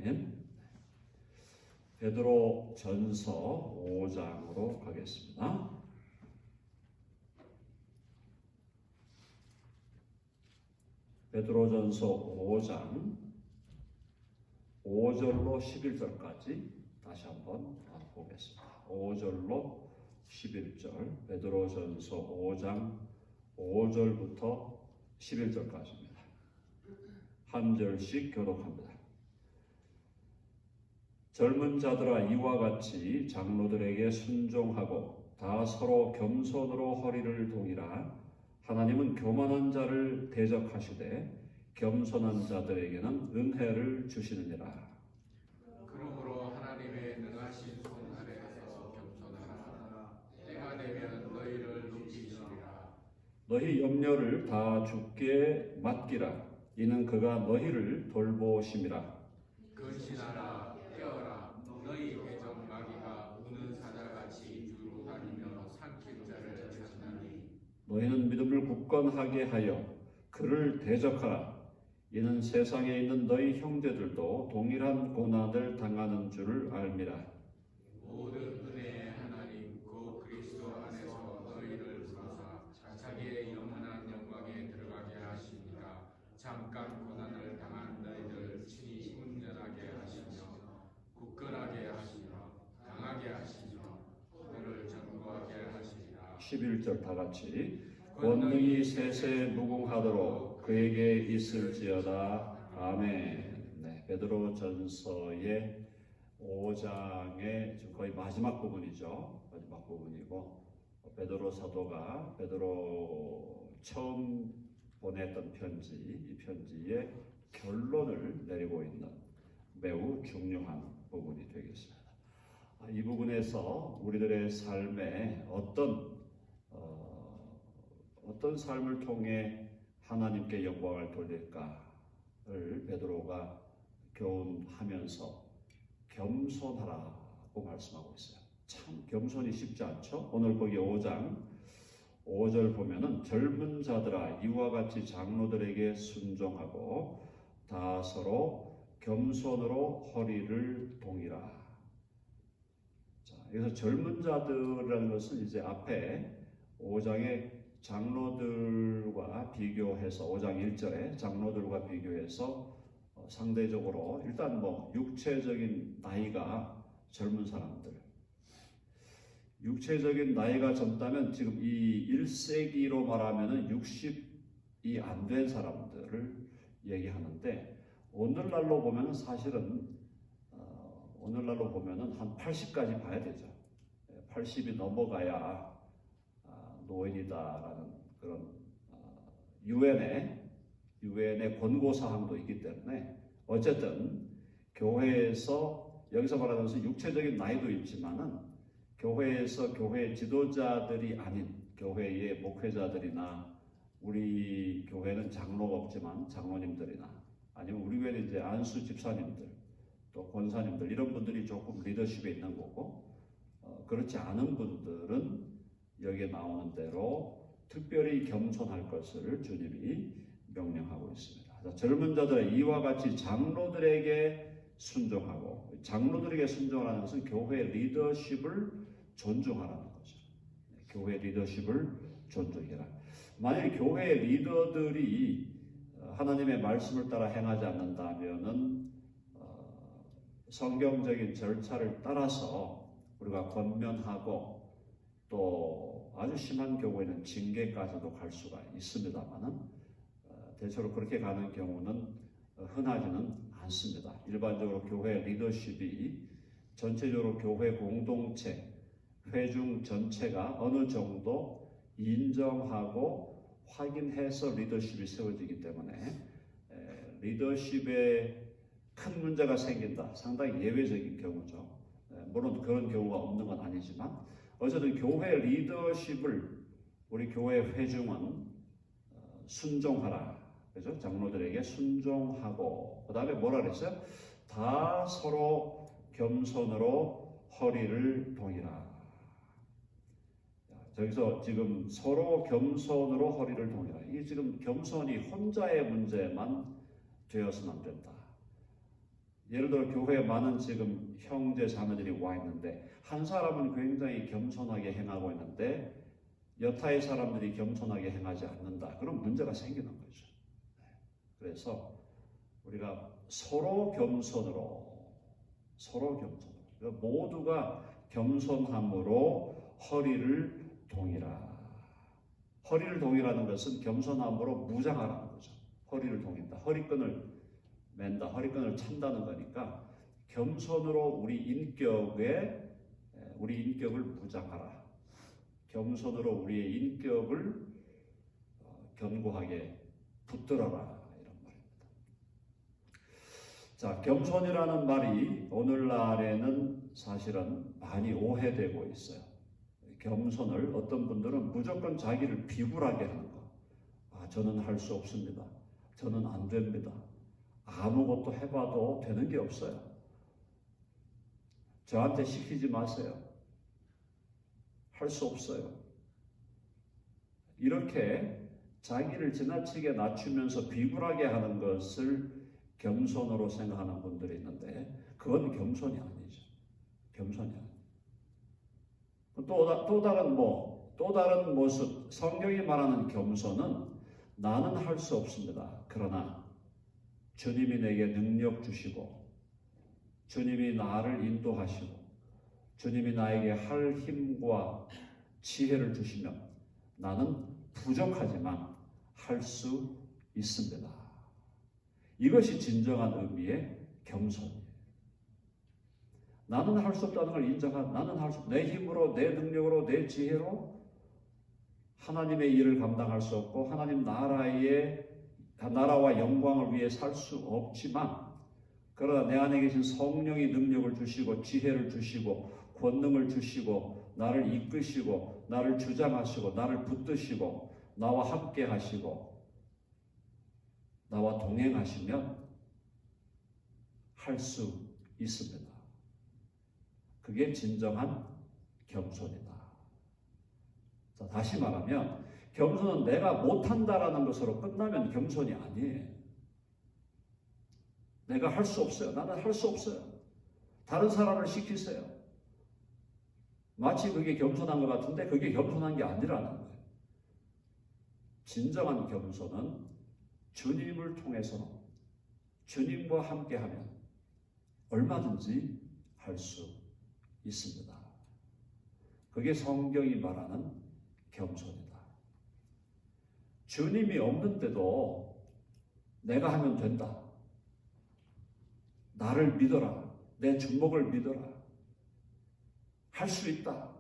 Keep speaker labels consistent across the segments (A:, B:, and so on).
A: 아멘. 베드로 전서 5장으로 가겠습니다. 베드로 전서 5장 5절로 11절까지 다시 한번 보겠습니다. 5절로 11절 베드로 전서 5장 5절부터 11절까지입니다. 한 절씩 교독합니다. 젊은 자들아 이와 같이 장로들에게 순종하고 다 서로 겸손으로 허리를 동이라. 하나님은 교만한 자를 대적하시되 겸손한 자들에게는 은혜를 주시느니라.
B: 그러므로 하나님의 능하신 손 아래에서 겸손하라. 때가 되면 너희를 높이시리라.
A: 너희 염려를 다 주께 맡기라. 이는 그가 너희를 돌보심이라.
B: 근신하라. 깨어라. 너희 대적 마귀가 우는 사자같이 두루 다니며 삼킬 자를 찾나니.
A: 너희는 믿음을 굳건하게 하여 그를 대적하라. 이는 세상에 있는 너희 형제들도 동일한 고난을 당하는 줄을 알미라.
B: 모든 은혜의 하나님 그 그리스도 안에서 너희를 부르사 자기의 영원한 영광에 들어가게 하시니까 잠깐 고난을 당한 너희들 친히 운전하게 하시며 굳건하게 하시며 강하게 하시며 너를 견고하게 하시리라.
A: 11절 다 같이. 권능이 세세 무궁하도록 그에게 있을지어다. 아멘. 네, 베드로 전서의 5장의 지금 거의 마지막 부분이죠. 마지막 부분이고, 베드로 사도가 베드로 처음 보냈던 편지, 이 편지의 결론을 내리고 있는 매우 중요한 부분이 되겠습니다. 이 부분에서 우리들의 삶에 어떤 삶을 통해 하나님께 영광을 돌릴까를 베드로가 교훈하면서 겸손하라고 말씀하고 있어요. 참 겸손이 쉽지 않죠? 오늘 거기 5장 5절 보면은 젊은 자들아 이와 같이 장로들에게 순종하고 다 서로 겸손으로 허리를 동이라. 자, 여기서 젊은 자들이라는 것은 이제 앞에 5장의 장로들과 비교해서 5장 1절에 장로들과 비교해서 상대적으로 일단 육체적인 나이가 젊은 사람들, 육체적인 나이가 젊다면 지금 이 1세기로 말하면은 60이 안 된 사람들을 얘기하는데 오늘날로 보면은 사실은 오늘날로 보면은 한 80까지 봐야 되죠. 80이 넘어가야 노인이다라는 그런 유엔의 권고 사항도 있기 때문에 어쨌든 교회에서 여기서 말하는 것은 육체적인 나이도 있지만은 교회에서 교회 지도자들이 아닌 교회의 목회자들이나 우리 교회는 장로가 없지만 장로님들이나 아니면 우리 교회는 이제 안수 집사님들 또 권사님들 이런 분들이 조금 리더십에 있는 거고 그렇지 않은 분들은 여기에 나오는 대로 특별히 겸손할 것을 주님이 명령하고 있습니다. 젊은 자들은 이와 같이 장로들에게 순종하고 장로들에게 순종하는 것은 교회 리더십을 존중하라는 거죠. 교회 리더십을 존중해라. 만약 교회 리더들이 하나님의 말씀을 따라 행하지 않는다면은 성경적인 절차를 따라서 우리가 권면하고 또 아주 심한 경우에는 징계까지도 갈 수가 있습니다만은 대체로 그렇게 가는 경우는 흔하지는 않습니다. 일반적으로 교회 리더십이 전체적으로 교회 공동체, 회중 전체가 어느 정도 인정하고 확인해서 리더십이 세워지기 때문에 리더십에 큰 문제가 생긴다. 상당히 예외적인 경우죠. 물론 그런 경우가 없는 건 아니지만 어쨌든 교회 리더십을 우리 교회 회중은 순종하라. 그죠? 장로들에게 순종하고 그 다음에 뭐라 그랬어요? 다 서로 겸손으로 허리를 동이라. 저기서 지금 서로 겸손으로 허리를 동이라. 이게 지금 겸손이 혼자의 문제만 되어서는 안 된다. 예를 들어 교회에 많은 지금 형제 자매들이 와 있는데 한 사람은 굉장히 겸손하게 행하고 있는데 여타의 사람들이 겸손하게 행하지 않는다. 그런 문제가 생기는 거죠. 그래서 우리가 서로 겸손으로 모두가 겸손함으로 허리를 동이라. 허리를 동이라는 것은 겸손함으로 무장하라는 거죠. 허리를 동인다. 허리끈을 맨다. 허리끈을 찬다는 거니까 겸손으로 우리 인격을 무장하라. 겸손으로 우리의 인격을 견고하게 붙들어라. 이런 말입니다. 자, 겸손이라는 말이 오늘날에는 사실은 많이 오해되고 있어요. 겸손을 어떤 분들은 무조건 자기를 비굴하게 하는 거. 저는 할 수 없습니다. 저는 안 됩니다. 아무것도 해봐도 되는 게 없어요. 저한테 시키지 마세요. 할 수 없어요. 이렇게 자기를 지나치게 낮추면서 비굴하게 하는 것을 겸손으로 생각하는 분들이 있는데 그건 겸손이 아니죠. 겸손이 아니죠. 또 다른 모습, 성경이 말하는 겸손은 나는 할 수 없습니다. 그러나 주님이 내게 능력 주시고 주님이 나를 인도하시고 주님이 나에게 할 힘과 지혜를 주시면 나는 부족하지만 할 수 있습니다. 이것이 진정한 의미의 겸손이에요. 나는 할 수 없다는 걸 인정한, 내 힘으로, 내 능력으로, 내 지혜로 하나님의 일을 감당할 수 없고 하나님 나라와 영광을 위해 살 수 없지만 그러나 내 안에 계신 성령이 능력을 주시고 지혜를 주시고 권능을 주시고 나를 이끄시고 나를 주장하시고 나를 붙드시고 나와 함께 하시고 나와 동행하시면 할 수 있습니다. 그게 진정한 겸손이다. 자, 다시 말하면 겸손은 내가 못한다라는 것으로 끝나면 겸손이 아니에요. 내가 할 수 없어요. 나는 할 수 없어요. 다른 사람을 시키세요. 마치 그게 겸손한 것 같은데 그게 겸손한 게 아니라는 거예요. 진정한 겸손은 주님을 통해서 주님과 함께하면 얼마든지 할 수 있습니다. 그게 성경이 말하는 겸손이다. 주님이 없는데도 내가 하면 된다. 나를 믿어라. 내 주먹을 믿어라. 할 수 있다.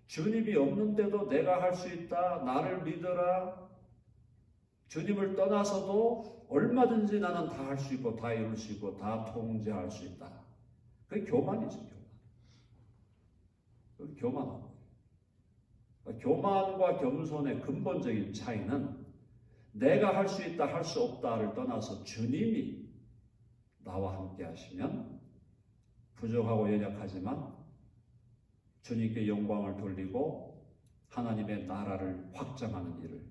A: 주님이 없는데도 내가 할 수 있다. 나를 믿어라. 주님을 떠나서도 얼마든지 나는 다 할 수 있고 다 이룰 수 있고 다 통제할 수 있다. 그게 교만이죠. 그게 교만한 거예요. 교만과 겸손의 근본적인 차이는 내가 할 수 있다 할 수 없다를 떠나서 주님이 나와 함께 하시면 부족하고 연약하지만 주님께 영광을 돌리고 하나님의 나라를 확장하는 일을,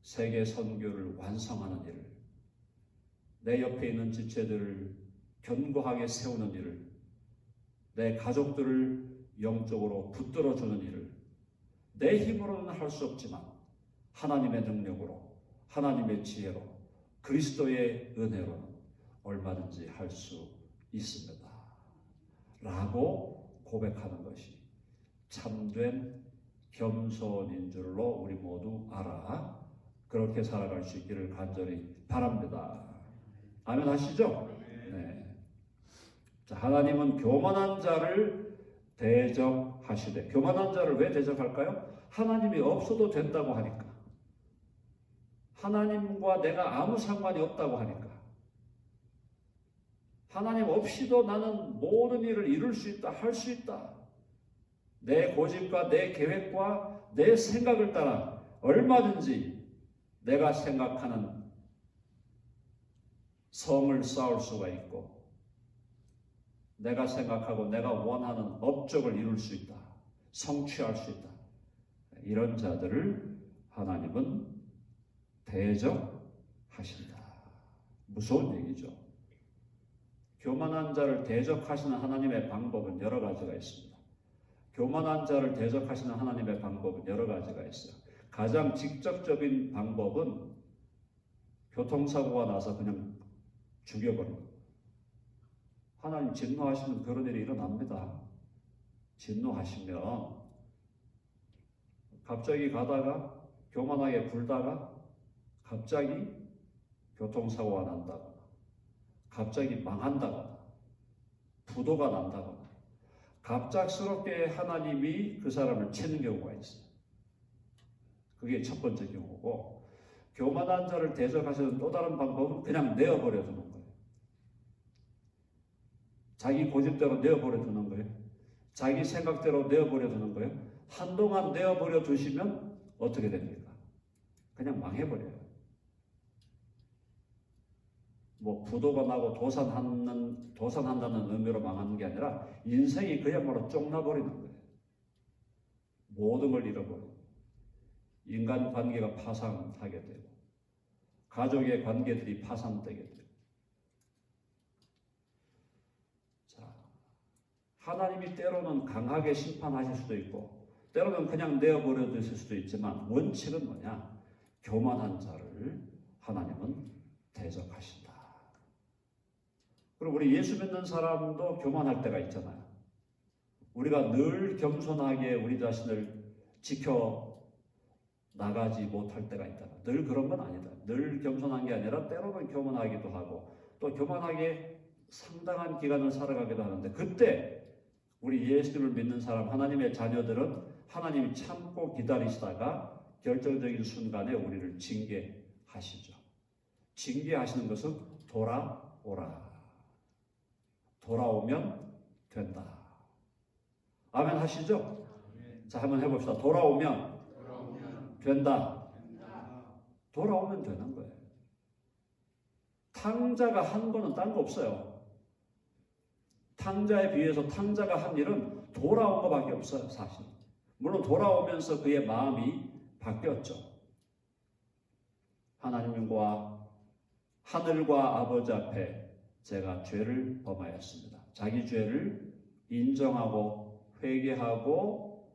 A: 세계 선교를 완성하는 일을, 내 옆에 있는 지체들을 견고하게 세우는 일을, 내 가족들을 영적으로 붙들어주는 일을 내 힘으로는 할 수 없지만 하나님의 능력으로, 하나님의 지혜로, 그리스도의 은혜로는 얼마든지 할 수 있습니다. 라고 고백하는 것이 참된 겸손인 줄로 우리 모두 알아 그렇게 살아갈 수 있기를 간절히 바랍니다. 아멘 하시죠? 네. 자, 하나님은 교만한 자를 대적하시되, 교만한 자를 왜 대적할까요? 하나님이 없어도 된다고 하니까. 하나님과 내가 아무 상관이 없다고 하니까. 하나님 없이도 나는 모든 일을 이룰 수 있다, 할 수 있다. 내 고집과 내 계획과 내 생각을 따라 얼마든지 내가 생각하는 성을 쌓을 수가 있고 내가 생각하고 내가 원하는 업적을 이룰 수 있다. 성취할 수 있다. 이런 자들을 하나님은 대적하신다. 무서운 얘기죠. 교만한 자를 대적하시는 하나님의 방법은 여러 가지가 있습니다. 교만한 자를 대적하시는 하나님의 방법은 여러 가지가 있어요. 가장 직접적인 방법은 교통사고가 나서 그냥 죽여버리는 거예요. 하나님 진노하시면 그런 일이 일어납니다. 진노하시면 갑자기 가다가 교만하게 굴다가 갑자기 교통사고가 난다거나 갑자기 망한다거나 부도가 난다거나 갑작스럽게 하나님이 그 사람을 치는 경우가 있어요. 그게 첫 번째 경우고, 교만한 자를 대적하시는 또 다른 방법은 그냥 내어버려 두는 거예요. 자기 고집대로 내어버려 두는 거예요. 자기 생각대로 내어버려 두는 거예요. 한동안 내어버려 두시면 어떻게 됩니까? 그냥 망해버려요. 뭐 부도가 나고 도산한다는 의미로 망하는 게 아니라 인생이 그야말로 쫑나버리는 거예요. 모든 걸 잃어버리고 인간관계가 파산하게 되고 가족의 관계들이 파산되게 되고. 자, 하나님이 때로는 강하게 심판하실 수도 있고 때로는 그냥 내어버려 두실 수도 있지만 원칙은 뭐냐? 교만한 자를 하나님은 대적하신다. 그리고 우리 예수 믿는 사람도 교만할 때가 있잖아요. 우리가 늘 겸손하게 우리 자신을 지켜 나가지 못할 때가 있다. 늘 그런 건 아니다. 늘 겸손한 게 아니라 때로는 교만하기도 하고 또 교만하게 상당한 기간을 살아가기도 하는데, 그때 우리 예수를 믿는 사람, 하나님의 자녀들은 하나님이 참고 기다리시다가 결정적인 순간에 우리를 징계하시죠. 징계하시는 것은 돌아오라. 돌아오면 된다. 아멘 하시죠? 자, 한번 해봅시다. 돌아오면 된다. 돌아오면 되는 거예요. 탕자가 한 거는 딴 거 없어요. 탕자에 비해서 탕자가 한 일은 돌아온 거밖에 없어요, 사실. 물론 돌아오면서 그의 마음이 바뀌었죠. 하나님과 하늘과 아버지 앞에 제가 죄를 범하였습니다. 자기 죄를 인정하고 회개하고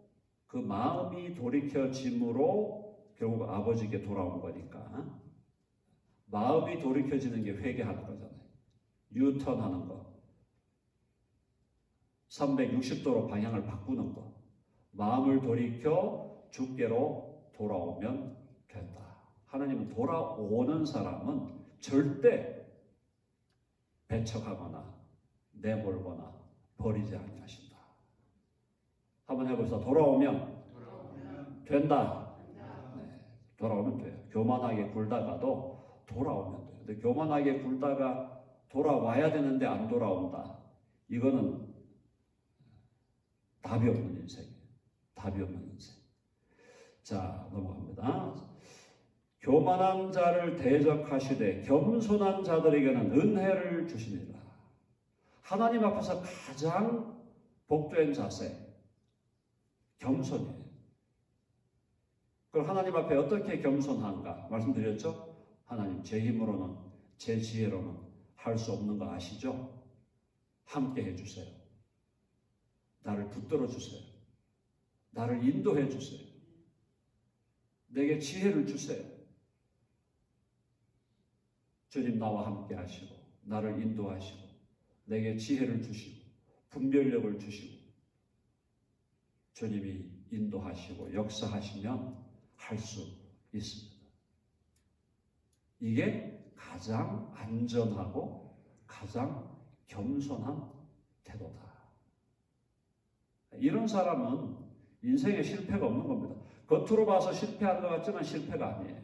A: 그 마음이 돌이켜짐으로 결국 아버지께 돌아온 거니까, 마음이 돌이켜지는 게 회개하는 거잖아요. 유턴하는 거, 360도로 방향을 바꾸는 거, 마음을 돌이켜 주께로 돌아오면 된다. 하나님은 돌아오는 사람은 절대 배척하거나 내몰거나 버리지 아니하신다. 한번 해봅시다. 돌아오면 된다. 네, 돌아오면 돼요. 교만하게 굴다가도 돌아오면 돼요. 근데 교만하게 굴다가 돌아와야 되는데 안 돌아온다. 이거는 답이 없는 인생이에요. 답이 없는 인생. 자, 넘어갑니다. 교만한 자를 대적하시되 겸손한 자들에게는 은혜를 주시니라. 하나님 앞에서 가장 복된 자세, 겸손이에요. 그럼 하나님 앞에 어떻게 겸손한가? 말씀드렸죠? 하나님, 제 힘으로는, 제 지혜로는 할 수 없는 거 아시죠? 함께 해주세요. 나를 붙들어 주세요. 나를 인도해 주세요. 내게 지혜를 주세요. 주님, 나와 함께 하시고 나를 인도하시고 내게 지혜를 주시고 분별력을 주시고 주님이 인도하시고 역사하시면 할 수 있습니다. 이게 가장 안전하고 가장 겸손한 태도다. 이런 사람은 인생에 실패가 없는 겁니다. 겉으로 봐서 실패한 것 같지만 실패가 아니에요.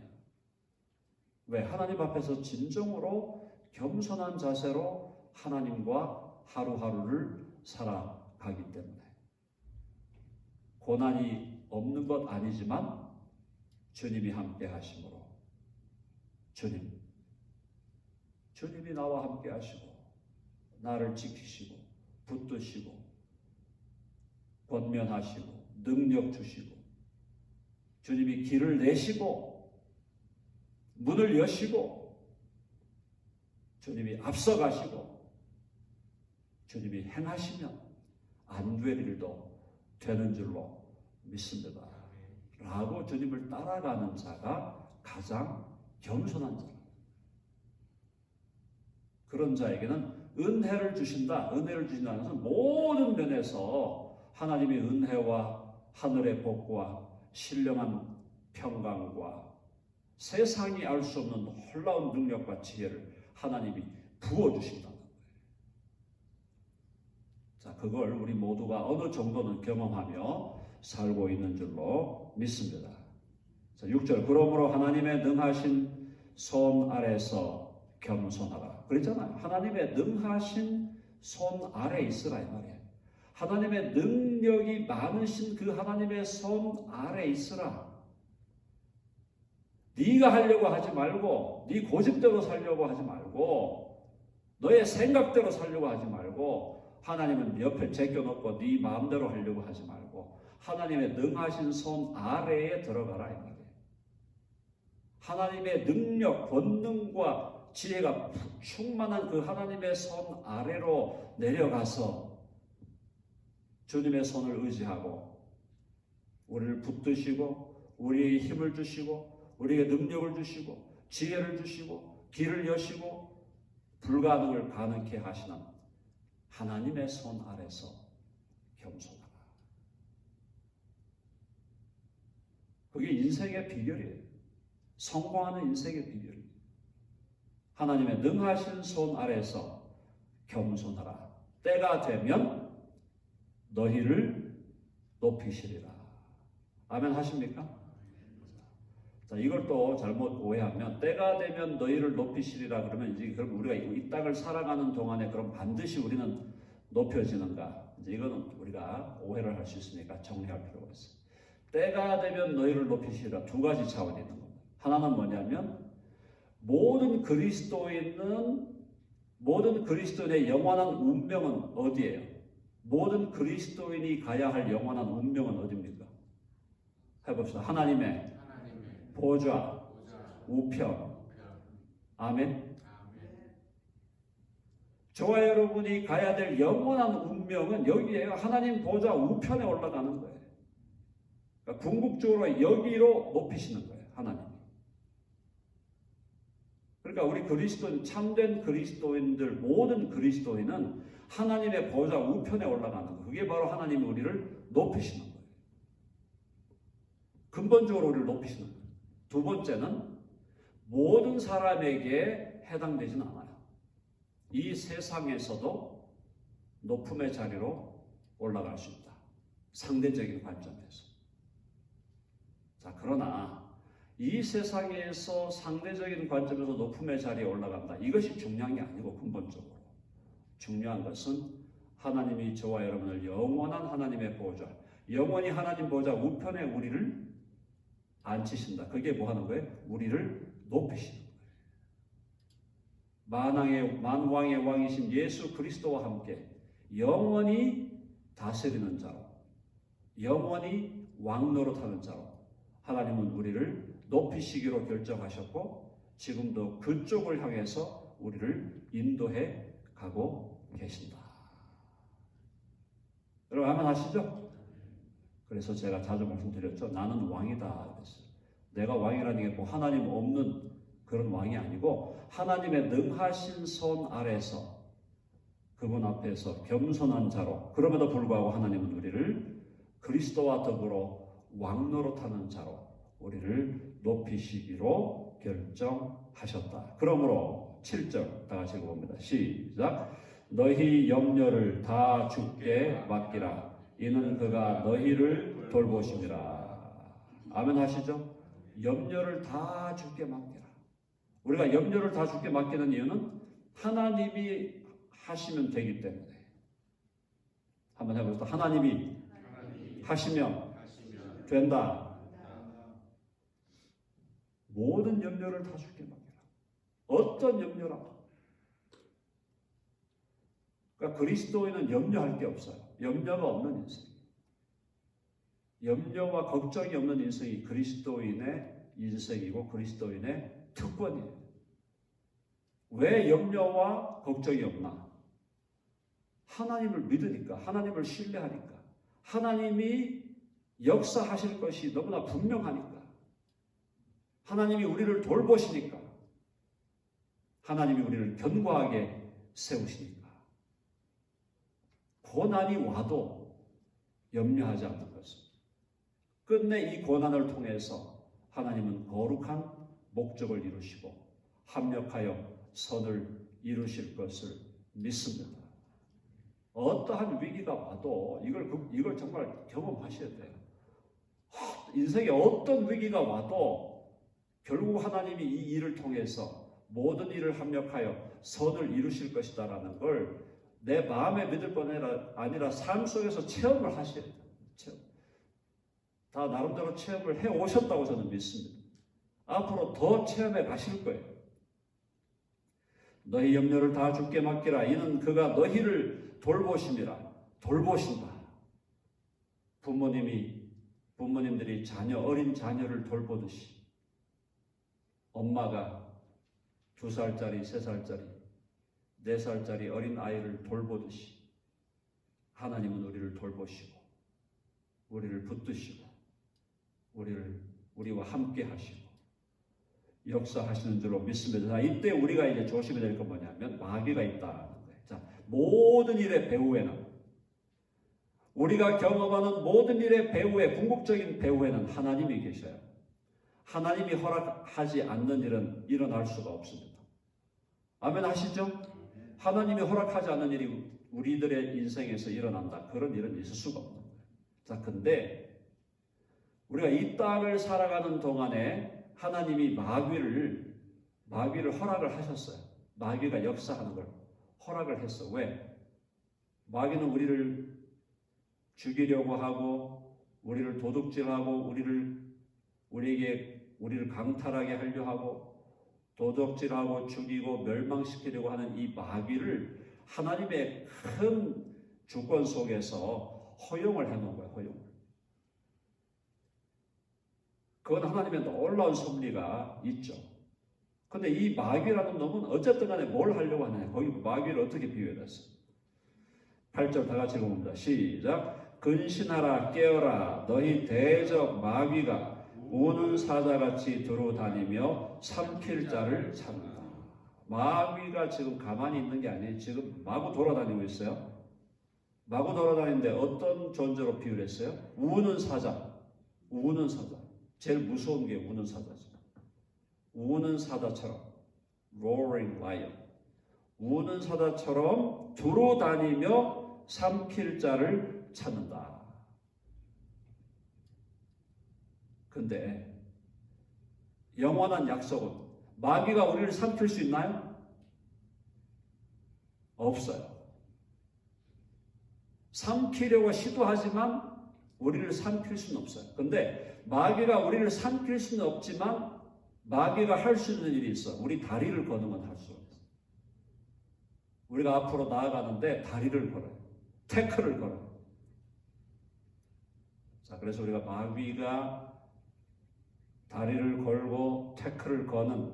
A: 왜? 하나님 앞에서 진정으로 겸손한 자세로 하나님과 하루하루를 살아가기 때문에. 고난이 없는 것 아니지만 주님이 함께 하심으로 주님이 나와 함께 하시고 나를 지키시고 붙드시고 권면하시고 능력 주시고 주님이 길을 내시고 문을 여시고 주님이 앞서가시고 주님이 행하시면 안 될 일도 되는 줄로 믿습니다. 라고 주님을 따라가는 자가 가장 겸손한 자. 그런 자에게는 은혜를 주신다. 은혜를 주신다는 것은 모든 면에서 하나님의 은혜와 하늘의 복과 신령한 평강과 세상이 알 수 없는 놀라운 능력과 지혜를 하나님이 부어주신다는 거예요. 자, 그걸 우리 모두가 어느 정도는 경험하며 살고 있는 줄로 믿습니다. 자, 6절. 그러므로 하나님의 능하신 손 아래서 겸손하라. 그랬잖아요. 하나님의 능하신 손 아래 있으라 이 말이에요. 하나님의 능력이 많으신 그 하나님의 손 아래 있으라. 네가 하려고 하지 말고, 네 고집대로 살려고 하지 말고, 너의 생각대로 살려고 하지 말고, 하나님은 옆에 제껴놓고 네 마음대로 하려고 하지 말고 하나님의 능하신 손 아래에 들어가라 이 말이에요. 하나님의 능력, 권능과 지혜가 충만한 그 하나님의 손 아래로 내려가서 주님의 손을 의지하고 우리를 붙드시고 우리에게 힘을 주시고 우리에게 능력을 주시고 지혜를 주시고 길을 여시고 불가능을 가능케 하시는 하나님의 손 아래서 겸손하라. 그게 인생의 비결이에요. 성공하는 인생의 비결이에요. 하나님의 능하신 손 아래서 겸손하라. 때가 되면 너희를 높이시리라. 아멘 하십니까? 자, 이걸 또 잘못 오해하면 때가 되면 너희를 높이시리라 그러면 이제 그럼 우리가 이 땅을 살아가는 동안에 그럼 반드시 우리는 높여지는가? 이제 이거는 우리가 오해를 할 수 있으니까 정리할 필요가 있어요. 때가 되면 너희를 높이시리라 두 가지 차원이 있는 겁니다. 하나는 뭐냐면 모든 그리스도인의 영원한 운명은 어디예요? 모든 그리스도인이 가야 할 영원한 운명은 어디입니까? 해봅시다. 하나님의 보좌 우편. 아멘. 저와 여러분이 가야 될 영원한 운명은 여기에요. 하나님 보좌 우편에 올라가는 거예요. 그러니까 궁극적으로 여기로 높이시는 거예요. 하나님. 그러니까 우리 그리스도인, 참된 그리스도인들, 모든 그리스도인은 하나님의 보좌 우편에 올라가는 거예요. 그게 바로 하나님이 우리를 높이시는 거예요. 근본적으로 우리를 높이시는 거예요. 두 번째는 모든 사람에게 해당되지는 않아요. 이 세상에서도 높음의 자리로 올라갈 수 있다. 상대적인 관점에서. 자, 그러나 이 세상에서 상대적인 관점에서 높음의 자리에 올라간다. 이것이 중요한 게 아니고 근본적으로. 중요한 것은 하나님이 저와 여러분을 영원한 하나님의 보좌, 영원히 하나님 보좌 우편에 우리를 앉히신다. 그게 뭐 하는 거예요? 우리를 높이시는 거예요. 만왕의 왕이신 예수 그리스도와 함께 영원히 다스리는 자로, 영원히 왕노릇하는 자로 하나님은 우리를 높이시기로 결정하셨고 지금도 그쪽을 향해서 우리를 인도해 가고 계신다. 여러분 아멘 하시죠? 그래서 제가 자주 말씀드렸죠. 나는 왕이다. 그랬어요. 내가 왕이라는 게 뭐 하나님 없는 그런 왕이 아니고 하나님의 능하신 손 아래서 그분 앞에서 겸손한 자로, 그럼에도 불구하고 하나님은 우리를 그리스도와 더불어 왕노릇하는 자로 우리를 높이시기로 결정하셨다. 그러므로 7절 다 같이 읽어봅니다. 시작. 너희 염려를 다 주께 맡기라. 이는 그가 너희를 돌보심이라. 아멘 하시죠? 염려를 다 주께 맡기라. 우리가 염려를 다 주께 맡기는 이유는 하나님이 하시면 되기 때문에. 한번 해봅시다. 하나님이 하시면 된다. 모든 염려를 다 주께 맡기라. 어떤 염려라도. 그러니까 그리스도인은 염려할 게 없어요. 염려가 없는 인생. 염려와 걱정이 없는 인생이 그리스도인의 인생이고 그리스도인의 특권이에요. 왜 염려와 걱정이 없나? 하나님을 믿으니까, 하나님을 신뢰하니까, 하나님이 역사하실 것이 너무나 분명하니까, 하나님이 우리를 돌보시니까, 하나님이 우리를 견고하게 세우시니까, 고난이 와도 염려하지 않는 것은, 끝내 이 고난을 통해서 하나님은 거룩한 목적을 이루시고 합력하여 선을 이루실 것을 믿습니다. 어떠한 위기가 와도 이걸 정말 경험하셔야 돼요. 인생에 어떤 위기가 와도 결국 하나님이 이 일을 통해서 모든 일을 합력하여 선을 이루실 것이다라는 걸 내 마음에 믿을 뿐 아니라 삶 속에서 체험을 하셔야 돼요. 다 나름대로 체험을 해 오셨다고 저는 믿습니다. 앞으로 더 체험해 가실 거예요. 너희 염려를 다 주께 맡기라. 이는 그가 너희를 돌보심이라. 돌보신다. 부모님들이 어린 자녀를 돌보듯이 엄마가 2살짜리, 3살짜리, 4살짜리 어린 아이를 돌보듯이 하나님은 우리를 돌보시고 우리를 붙드시고 우리와 함께 하시고 역사하시는 줄로 믿습니다. 자, 이때 우리가 이제 조심해야 될 건 뭐냐면 마귀가 있다는 거예요. 자, 모든 일의 배후에는, 우리가 경험하는 모든 일의 배후에, 궁극적인 배후에는 하나님이 계셔요. 하나님이 허락하지 않는 일은 일어날 수가 없습니다. 아멘 하시죠? 하나님이 허락하지 않는 일이 우리들의 인생에서 일어난다. 그런 일은 있을 수가 없는 거예요. 자, 근데 우리가 이 땅을 살아가는 동안에 하나님이 마귀를 허락을 하셨어요. 마귀가 역사하는 걸 허락을 했어. 왜? 마귀는 우리를 죽이려고 하고, 우리를 도둑질하고, 우리를 강탈하게 하려 하고, 도둑질하고 죽이고 멸망시키려고 하는 이 마귀를 하나님의 큰 주권 속에서 허용을 해놓은 거예요. 허용을. 그건 하나님의 놀라운 섭리가 있죠. 근데 이 마귀라는 놈은 어쨌든 간에 뭘 하려고 하느냐. 거기 마귀를 어떻게 비유해놨어요? 8절 다 같이 읽어봅니다. 시작. 근신하라 깨어라 너희 대적 마귀가 우는 사자같이 두루다니며 삼킬 자를 찾는다. 마귀가 지금 가만히 있는 게 아니에요. 지금 마구 돌아다니고 있어요. 마구 돌아다니는데 어떤 존재로 비유를 했어요? 우는 사자. 우는 사자. 제일 무서운 게 우는 사자죠. 우는 사자처럼, roaring lion. 우는 사자처럼 두루다니며 삼킬 자를 찾는다. 근데 영원한 약속은 마귀가 우리를 삼킬 수 있나요? 없어요. 삼키려고 시도하지만 우리를 삼킬 수는 없어요. 근데 마귀가 우리를 삼킬 수는 없지만 마귀가 할 수 있는 일이 있어. 우리 다리를 거는 건 할 수 없어요. 우리가 앞으로 나아가는데 다리를 걸어요. 태클을 걸어요. 자, 그래서 우리가 마귀가 다리를 걸고 태클을 거는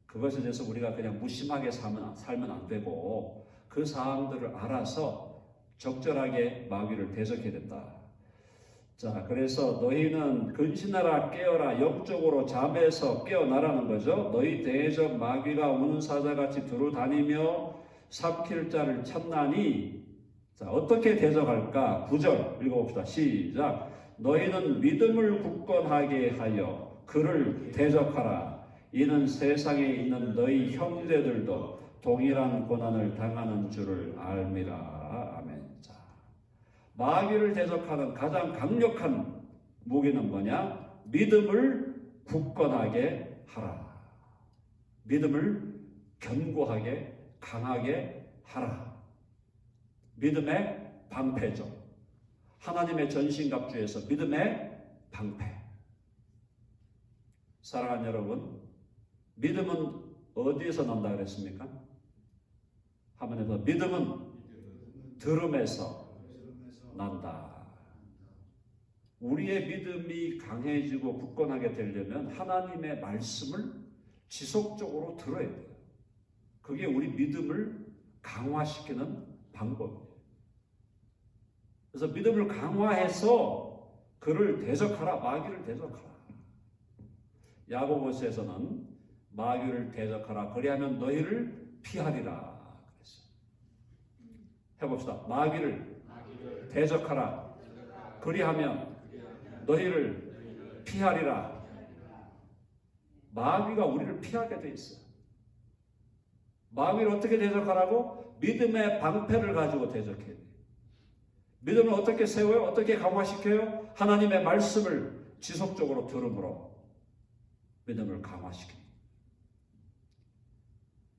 A: 그것에 대해서 우리가 그냥 무심하게 살면 안 되고 그 사항들을 알아서 적절하게 마귀를 대적해야 된다. 자, 그래서 너희는 근신하라 깨어라 영적으로 잠에서 깨어나라는 거죠. 너희 대적 마귀가 우는 사자같이 두루다니며 삼킬 자를 찾나니. 자, 어떻게 대적할까? 9절 읽어봅시다. 시작. 너희는 믿음을 굳건하게 하여 그를 대적하라. 이는 세상에 있는 너희 형제들도 동일한 고난을 당하는 줄을 알미라. 아멘. 자, 마귀를 대적하는 가장 강력한 무기는 뭐냐? 믿음을 굳건하게 하라. 믿음을 견고하게 강하게 하라. 믿음의 방패죠. 하나님의 전신갑주에서 믿음의 방패. 사랑하는 여러분, 믿음은 어디에서 난다 그랬습니까? 화면에서 믿음은 들음에서 난다. 우리의 믿음이 강해지고 굳건하게 되려면 하나님의 말씀을 지속적으로 들어야 돼요. 그게 우리 믿음을 강화시키는 방법이에요. 그래서 믿음을 강화해서 그를 대적하라. 마귀를 대적하라. 야고보서에서는 마귀를 대적하라. 그리하면 너희를 피하리라. 그랬어요. 해봅시다. 마귀를 대적하라. 그리하면 너희를 피하리라. 마귀가 우리를 피하게 돼 있어요. 마귀를 어떻게 대적하라고? 믿음의 방패를 가지고 대적해야 돼요. 믿음을 어떻게 세워요? 어떻게 강화시켜요? 하나님의 말씀을 지속적으로 들음으로 믿음을 강화시킵니다.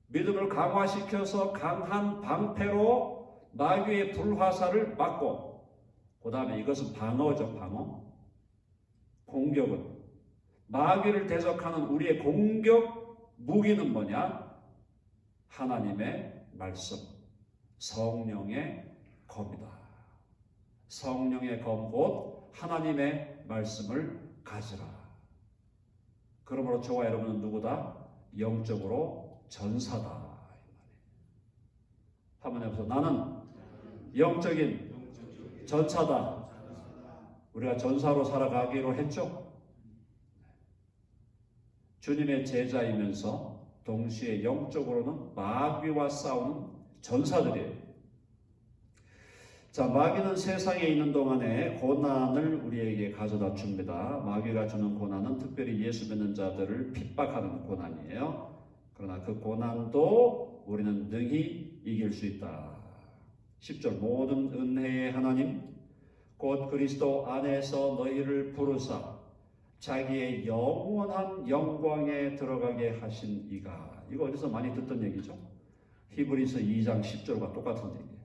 A: 믿음을 강화시켜서 강한 방패로 마귀의 불화살을 막고, 그 다음에 이것은 방어죠. 방어. 공격은 마귀를 대적하는 우리의 공격 무기는 뭐냐? 하나님의 말씀, 성령의 검이다. 성령의 검 곧 하나님의 말씀을 가지라. 그러므로 저와 여러분은 누구다? 영적으로 전사다. 한번 해보세요. 나는 영적인 전사다. 우리가 전사로 살아가기로 했죠? 주님의 제자이면서 동시에 영적으로는 마귀와 싸우는 전사들이에요. 자, 마귀는 세상에 있는 동안에 고난을 우리에게 가져다 줍니다. 마귀가 주는 고난은 특별히 예수 믿는 자들을 핍박하는 고난이에요. 그러나 그 고난도 우리는 능히 이길 수 있다. 10절 모든 은혜의 하나님 곧 그리스도 안에서 너희를 부르사 자기의 영원한 영광에 들어가게 하신 이가. 이거 어디서 많이 듣던 얘기죠? 히브리서 2장 10절과 똑같은 얘기예요.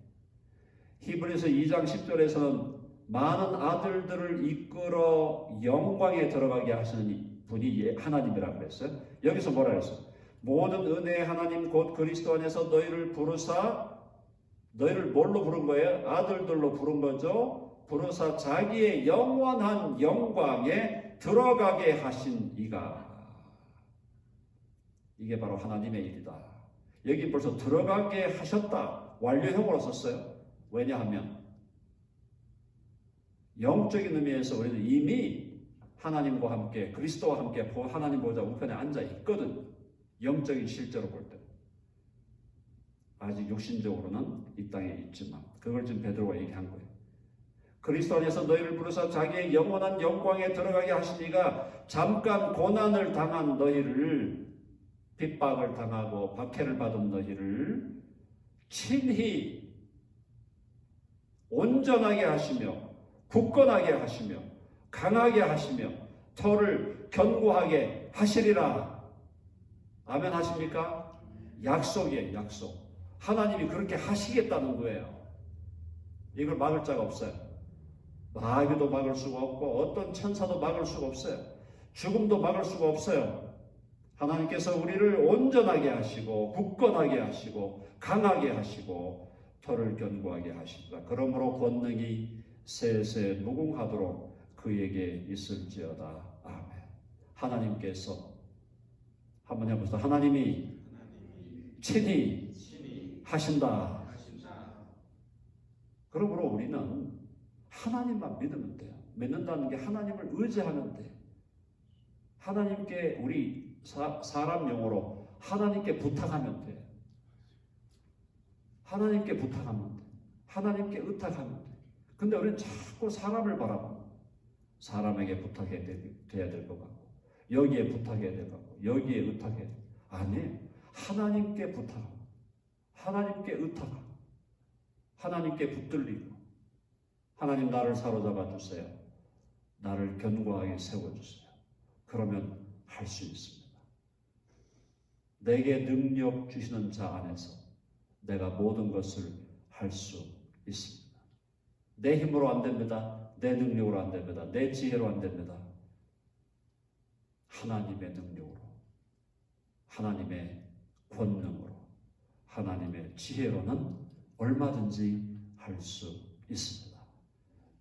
A: 히브리서 2장 10절에서는 많은 아들들을 이끌어 영광에 들어가게 하시는 분이 하나님이라고 그랬어요. 여기서 뭐라 그랬어요? 모든 은혜의 하나님 곧 그리스도 안에서 너희를 부르사, 너희를 뭘로 부른 거예요? 아들들로 부른 거죠. 부르사 자기의 영원한 영광에 들어가게 하신 이가. 이게 바로 하나님의 일이다. 여기 벌써 들어가게 하셨다. 완료형으로 썼어요. 왜냐하면 영적인 의미에서 우리는 이미 하나님과 함께 그리스도와 함께 하나님 보좌 우편에 앉아 있거든. 영적인 실제로 볼 때. 아직 육신적으로는 이 땅에 있지만 그걸 지금 베드로가 얘기한 거예요. 그리스도 안에서 너희를 부르사 자기의 영원한 영광에 들어가게 하시니가 잠깐 고난을 당한 너희를, 핍박을 당하고 박해를 받은 너희를 친히 온전하게 하시며 굳건하게 하시며 강하게 하시며 터를 견고하게 하시리라. 아멘 하십니까? 약속이에요. 약속. 하나님이 그렇게 하시겠다는 거예요. 이걸 막을 자가 없어요. 마귀도 막을 수가 없고 어떤 천사도 막을 수가 없어요. 죽음도 막을 수가 없어요. 하나님께서 우리를 온전하게 하시고 굳건하게 하시고 강하게 하시고 터를 견고하게 하십니다. 그러므로 권능이 세세 무궁하도록 그에게 있을지어다. 아멘. 하나님께서 한번 해보세요. 하나님이 친히 하신다. 그러므로 우리는 하나님만 믿으면 돼요. 믿는다는 게 하나님을 의지하면 돼. 하나님께 우리 사람 용어로 하나님께 부탁하면 돼. 하나님께 부탁하면 돼. 하나님께 의탁하면 돼. 근데 우리는 자꾸 사람을 바라보고 사람에게 부탁해야 돼야 될 것 같고 여기에 부탁해야 될 것 같고 여기에 의탁해야 돼. 아니, 하나님께 부탁하고 하나님께 의탁하고 하나님께 붙들리고 하나님 나를 사로잡아 주세요. 나를 견고하게 세워주세요. 그러면 할 수 있습니다. 내게 능력 주시는 자 안에서 내가 모든 것을 할 수 있습니다. 내 힘으로 안 됩니다. 내 능력으로 안 됩니다. 내 지혜로 안 됩니다. 하나님의 능력으로, 하나님의 권능으로, 하나님의 지혜로는 얼마든지 할 수 있습니다.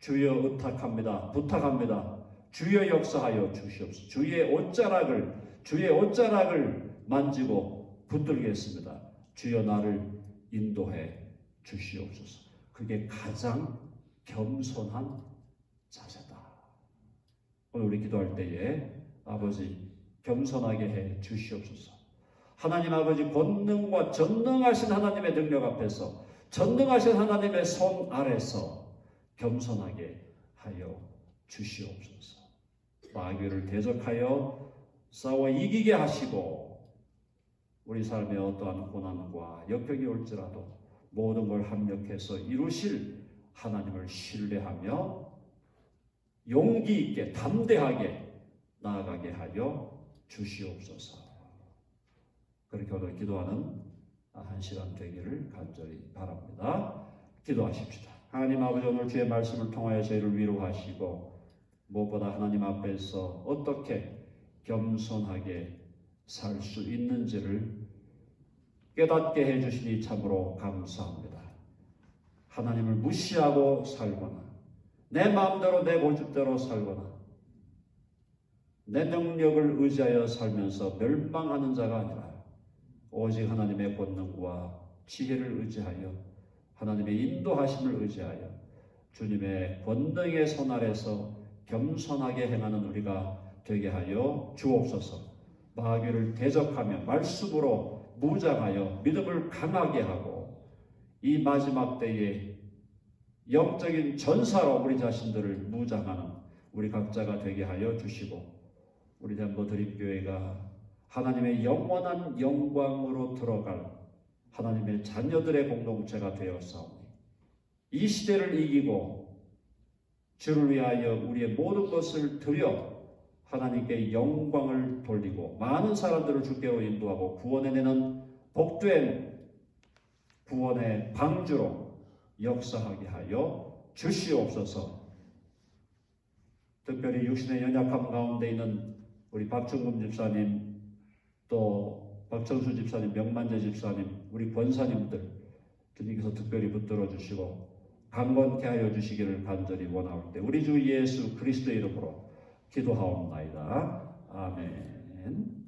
A: 주여 의탁합니다. 부탁합니다. 주여 역사하여 주시옵소서. 주의 옷자락을 만지고 붙들겠습니다. 주여 나를 인도해 주시옵소서. 그게 가장 겸손한 자세다. 오늘 우리 기도할 때에 아버지 겸손하게 해 주시옵소서. 하나님 아버지 권능과 전능하신 하나님의 능력 앞에서 전능하신 하나님의 손 아래서 겸손하게 하여 주시옵소서. 마귀를 대적하여 싸워 이기게 하시고 우리 삶에 어떠한 고난과 역경이 올지라도 모든 걸 합력해서 이루실 하나님을 신뢰하며 용기 있게 담대하게 나아가게 하여 주시옵소서. 그렇게 오늘 기도하는 한 시간 되기를 간절히 바랍니다. 기도하십시다. 하나님 아버지, 오늘 주의 말씀을 통하여 저희를 위로하시고 무엇보다 하나님 앞에서 어떻게 겸손하게 살 수 있는지를 깨닫게 해주시니 참으로 감사합니다. 하나님을 무시하고 살거나 내 마음대로 내 고집대로 살거나 내 능력을 의지하여 살면서 멸망하는 자가 아니라 오직 하나님의 권능과 지혜를 의지하여 하나님의 인도하심을 의지하여 주님의 권능의 손 아래서 겸손하게 행하는 우리가 되게 하여 주옵소서. 마귀를 대적하며 말씀으로 무장하여 믿음을 강하게 하고 이 마지막 때에 영적인 전사로 우리 자신들을 무장하는 우리 각자가 되게 하여 주시고 우리 덴버 드림교회가 하나님의 영원한 영광으로 들어갈 하나님의 자녀들의 공동체가 되었사오니 이 시대를 이기고 주를 위하여 우리의 모든 것을 드려 하나님께 영광을 돌리고 많은 사람들을 주께로 인도하고 구원해내는 복된 구원의 방주로 역사하게 하여 주시옵소서. 특별히 육신의 연약함 가운데 있는 우리 박정금 집사님, 또 박정수 집사님, 명만재 집사님, 우리 권사님들 주님께서 특별히 붙들어 주시고 강건케 하여 주시기를 간절히 원하올 때 우리 주 예수 그리스도의 이름으로 기도하옵나이다. 아멘.